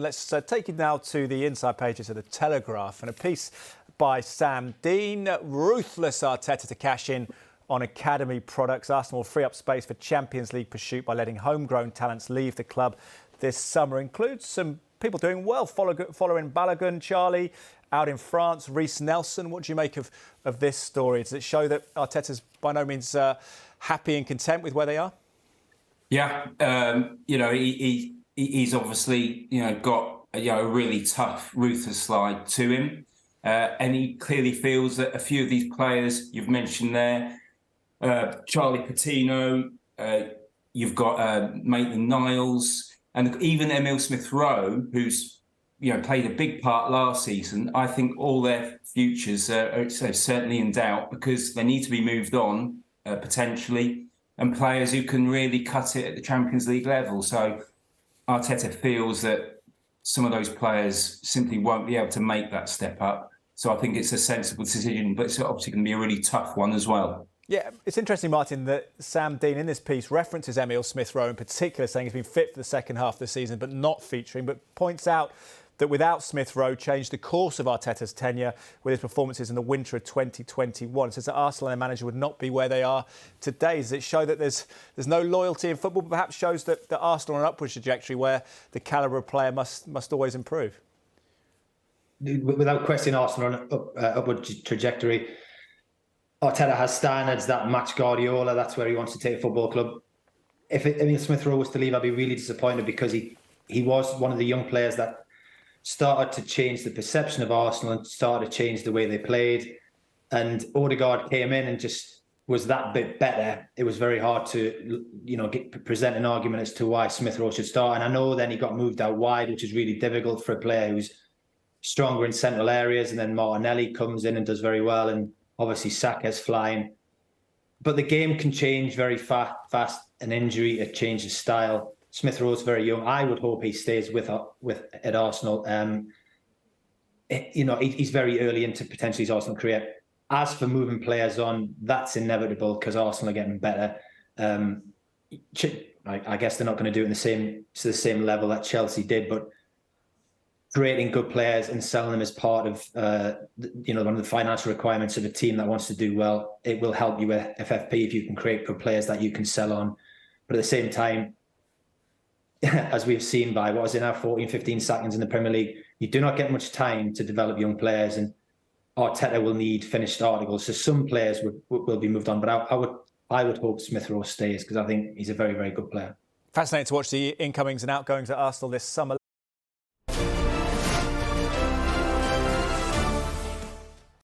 Let's take you now to the inside pages of the Telegraph and a piece by Sam Dean. Ruthless Arteta to cash in on academy products. Arsenal will free up space for Champions League pursuit by letting homegrown talents leave the club this summer. Includes some people doing well, following Balogun, Charlie, out in France, Reece Nelson. What do you make of this story? Does it show that Arteta's by no means happy and content with where they are? Yeah, he's obviously, got a really tough, ruthless slide to him. And he clearly feels that a few of these players you've mentioned there, Charlie Patino, you've got Maitland-Niles, and even Emile Smith-Rowe, who's played a big part last season. I think all their futures are certainly in doubt because they need to be moved on potentially, and players who can really cut it at the Champions League level. So Arteta feels that some of those players simply won't be able to make that step up. So I think it's a sensible decision, but it's obviously going to be a really tough one as well. Yeah, it's interesting, Martin, that Sam Dean in this piece references Emile Smith-Rowe in particular, saying he's been fit for the second half of the season, but not featuring, but points out that without Smith-Rowe changed the course of Arteta's tenure with his performances in the winter of 2021. It says that Arsenal and their manager would not be where they are today. Does it show that there's no loyalty in football, but perhaps shows that Arsenal are on an upward trajectory where the calibre of player must always improve? Without question, Arsenal on an upward trajectory. Arteta has standards that match Guardiola. That's where he wants to take a football club. If Emile Smith-Rowe was to leave, I'd be really disappointed because he was one of the young players that started to change the perception of Arsenal and started to change the way they played. And Odegaard came in and just was that bit better. It was very hard to, present an argument as to why Smith-Rowe should start. And I know then he got moved out wide, which is really difficult for a player who's stronger in central areas. And then Martinelli comes in and does very well. And obviously Saka's flying. But the game can change very fast. An injury, it changes style. Smith-Rowe's very young. I would hope he stays at Arsenal. He's very early into potentially his Arsenal career. As for moving players on, that's inevitable because Arsenal are getting better. I guess they're not going to do it to the same level that Chelsea did, but creating good players and selling them as part of one of the financial requirements of a team that wants to do well. It will help you with FFP if you can create good players that you can sell on. But at the same time, as we've seen by what was in our 14, 15 seconds in the Premier League, you do not get much time to develop young players, and Arteta will need finished articles. So some players will be moved on, but I would hope Smith-Rowe stays because I think he's a very, very good player. Fascinating to watch the incomings and outgoings at Arsenal this summer.